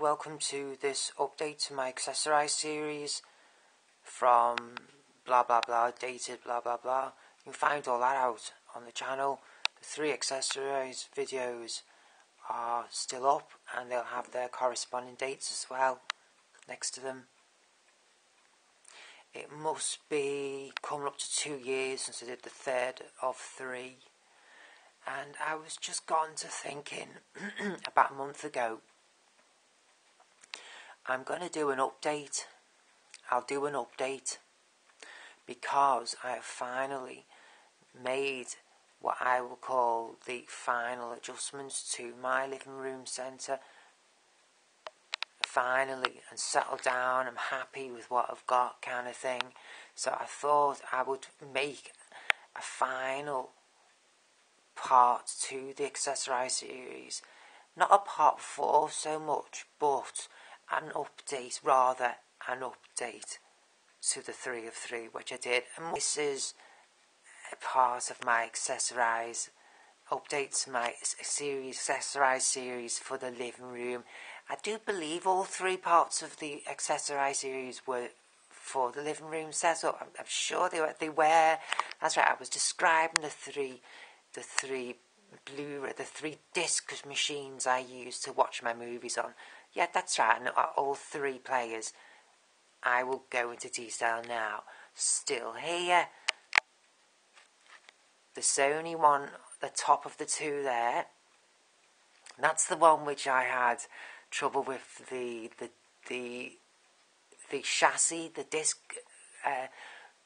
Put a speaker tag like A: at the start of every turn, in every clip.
A: welcome to this update to my Accessorize series from blah blah blah, dated blah blah blah. You can find all that out on the channel. The 3 Accessorize videos are still up and they'll have their corresponding dates as well next to them. It must be coming up to 2 years since I did the 3rd of 3. And I was just gone to thinking about a month ago, I'm going to do an update. I'll do an update because I have finally made what I will call the final adjustments to my living room centre. Finally, and settled down, I'm happy with what I've got kind of thing. So I thought I would make a final part to the Accessorize series. Not a part 4 so much, but an update to the 3 of 3, which I did. And this is a part of my Accessorize updates, my Accessorize series for the living room. I do believe all 3 parts of the Accessorize series were for the living room setup. I'm sure they were. That's right. I was describing the three Blu-ray, the 3 disc machines I use to watch my movies on. Yeah, that's right. And all 3 players. I will go into detail now. Still here. The Sony one, the top of the 2 there. That's the one which I had trouble with the chassis, the disc,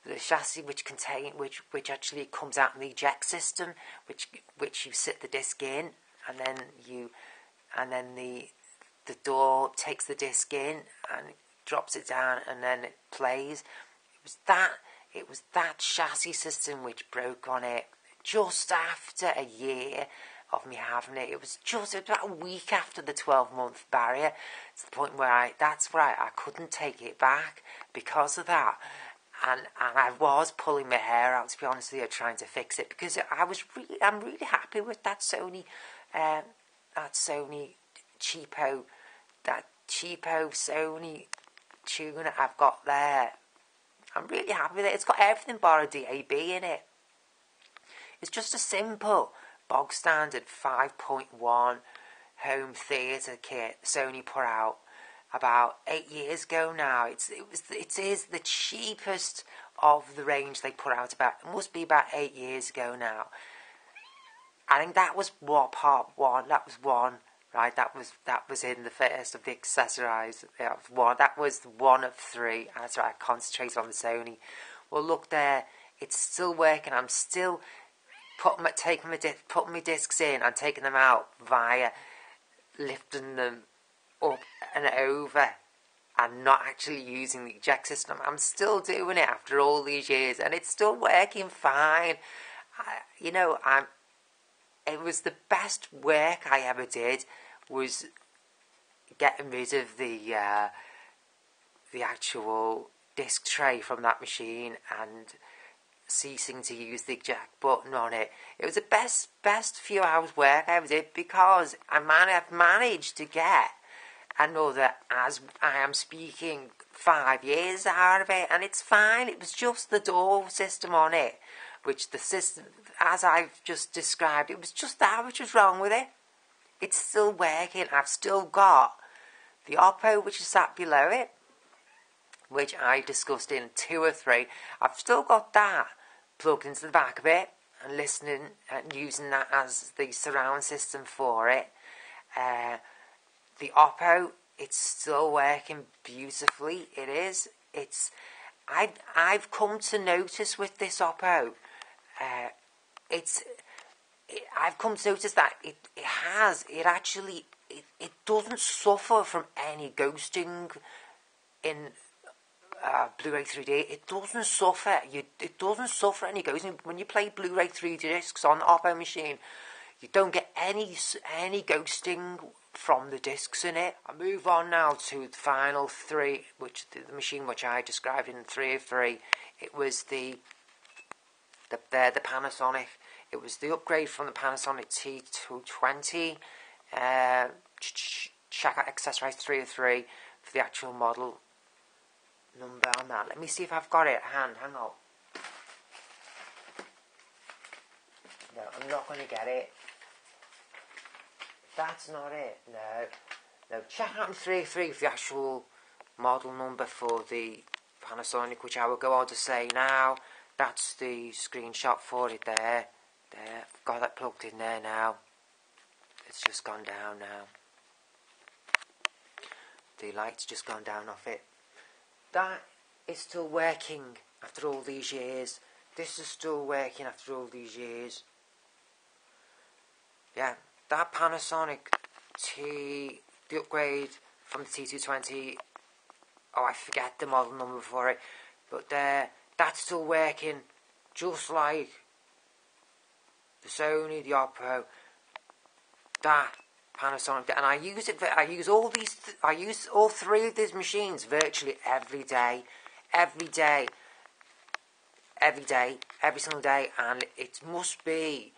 A: the chassis which actually comes out in the eject system, which you sit the disc in, and then the door takes the disc in and drops it down, and then it plays. It was that chassis system which broke on it just after a year of me having it. It was just about a week after the 12-month barrier. It's the point where I couldn't take it back because of that. And I was pulling my hair out, to be honest with you, trying to fix it, because I'm really happy with that Sony cheapo Sony tuner I've got there. I'm really happy with it. It's got everything bar a DAB in it. It's just a simple bog standard 5.1 home theatre kit Sony put out about 8 years ago now. It is the cheapest of the range they put out. It must be about 8 years ago now. I think that was part 1. That was 1, right? That was in the first of the Accessorize. That was 1 of 3. That's right. I concentrated on the Sony. Well, look there. It's still working. I'm still putting my discs in and taking them out via lifting them up and over and not actually using the eject system. I'm still doing it after all these years, and it's still working fine. It was the best work I ever did, was getting rid of the actual disc tray from that machine and ceasing to use the eject button on it. It was the best few hours work I ever did, because I've managed to get another, as I am speaking, 5 years out of it, and it's fine. It was just the door system on it, which the system, as I've just described, it was just that which was wrong with it. It's still working. I've still got the Oppo, which is sat below it, which I discussed in 2 or 3. I've still got that plugged into the back of it and listening and using that as the surround system for it. The Oppo, it's still working beautifully. It is. I've come to notice with this Oppo, I've come to notice that it doesn't suffer from any ghosting in Blu-ray 3D. It doesn't suffer. It doesn't suffer any ghosting. When you play Blu-ray 3D discs on the Oppo machine, you don't get any ghosting from the discs in it. I move on now to the final 3, which the machine which I described in 3 of 3. It was the Panasonic. It was the upgrade from the Panasonic T220 check out Accessorize 303 for the actual model number on that. Let me see if I've got it at hand. Hang on. No, I'm not going to get it. That's not it. No. Check out 303 for the actual model number for the Panasonic, which I will go on to say now. That's the screenshot for it there. I've got that plugged in there now. It's just gone down now. The light's just gone down off it. That is still working after all these years. This is still working after all these years. Yeah, that Panasonic the upgrade from the T220, oh, I forget the model number for it, but that's still working, just like the Sony, the Oppo, that Panasonic, and I use all three of these machines virtually every single day, and it must be,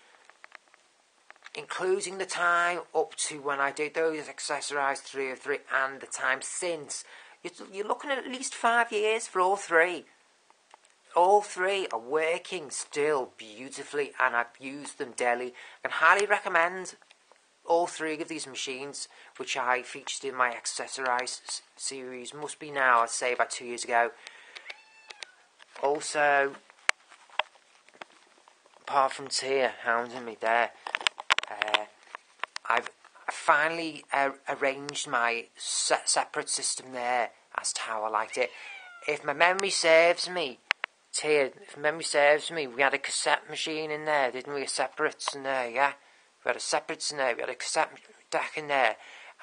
A: including the time up to when I did those Accessorize 303 and the time since, you're looking at least 5 years for all three. All three are working still beautifully, and I've used them daily. I can highly recommend all three of these machines, which I featured in my Accessorize series. Must be now, I'd say about 2 years ago. Also, apart from Tia hounding me there, I've finally arranged my separate system there as to how I liked it. If my memory serves me, Tia, we had a cassette machine in there, didn't we? A separates in there, yeah? We had a separates in there, we had a cassette deck in there,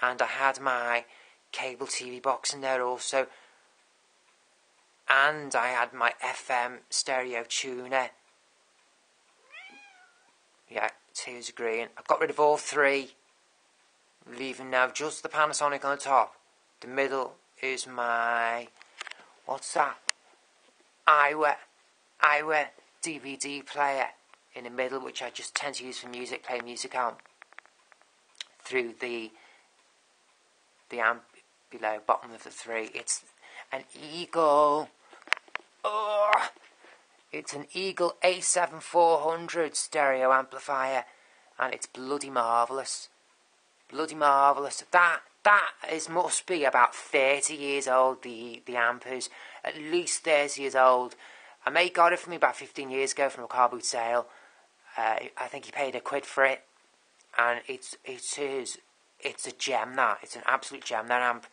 A: and I had my cable TV box in there also. And I had my FM stereo tuner. Yeah, Tia's agreeing. I've got rid of all three, leaving now just the Panasonic on the top. The middle is my, what's that? iWare DVD player in the middle, which I just tend to use for music, play music on through the amp below, bottom of the three. It's an Eagle. It's an Eagle A7400 stereo amplifier, and it's bloody marvellous. Bloody marvellous. That must be about 30 years old, the amp is. At least 30 years old. A mate got it for me about 15 years ago from a car boot sale. I think he paid £1 for it. And it's a gem, that. It's an absolute gem, that amp.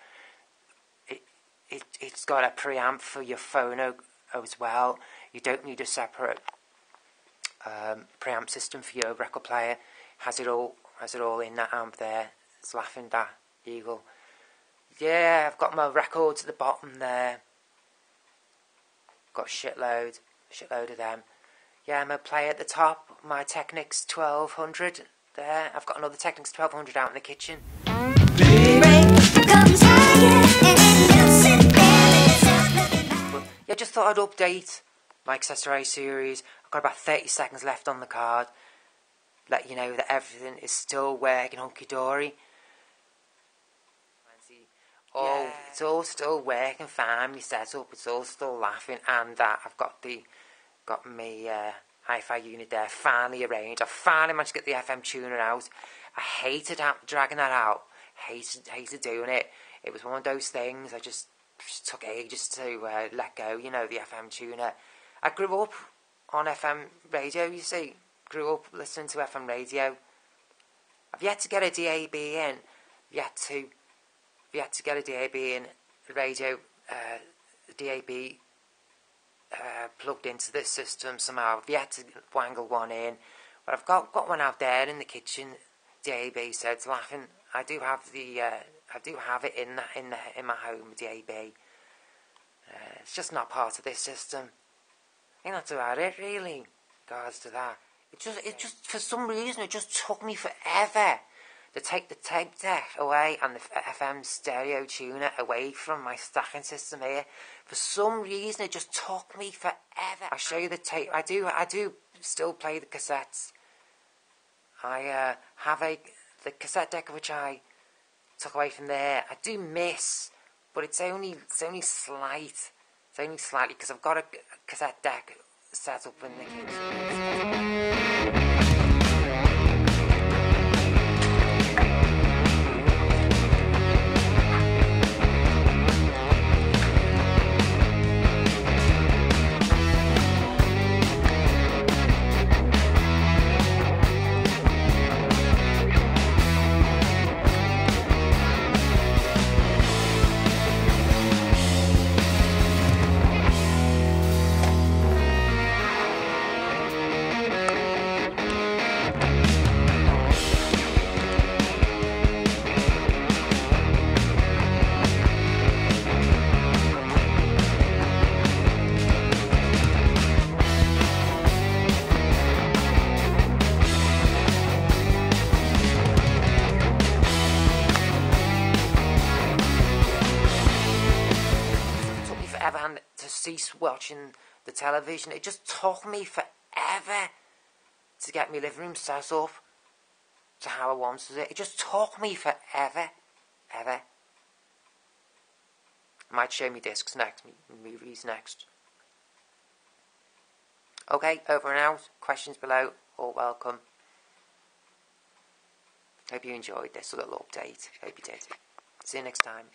A: It's got a preamp for your phono as well. You don't need a separate preamp system for your record player. Has it all in that amp there. It's laughing, that Eagle. Yeah, I've got my records at the bottom there. Got a shitload of them. Yeah, my player at the top, my Technics 1200 there. I've got another Technics 1200 out in the kitchen. But yeah, just thought I'd update my Accessorize series. I've got about 30 seconds left on the card. Let you know that everything is still working hunky-dory. Yeah. It's all still working fine, my setup, it's all still laughing, and I've got my hi-fi unit there finally arranged. I finally managed to get the FM tuner out. I hated dragging that out, hated doing it. It was one of those things, I just took ages to let go, the FM tuner. I grew up on FM radio, you see, grew up listening to FM radio. I've yet to get a DAB in, yet to get a DAB in, radio, DAB plugged into this system somehow. I've yet to wangle one in, but I've got one out there in the kitchen. DAB, so it's laughing. I do have it in my home, DAB. It's just not part of this system. I think that's about it, really. Regards to that, it just for some reason it just took me forever to take the tape deck away and the FM stereo tuner away from my stacking system here. For some reason, it just took me forever. I'll show you the tape. I do still play the cassettes. I have the cassette deck which I took away from there. I do miss, but it's only slight. It's only slightly because I've got a cassette deck set up in the kitchen. And to cease watching the television, it just took me forever to get my living room set up to how I wanted it. It just took me forever, ever. I might show me discs next, me movies next. Okay, over and out. Questions below, all welcome. Hope you enjoyed this little update. Hope you did. See you next time.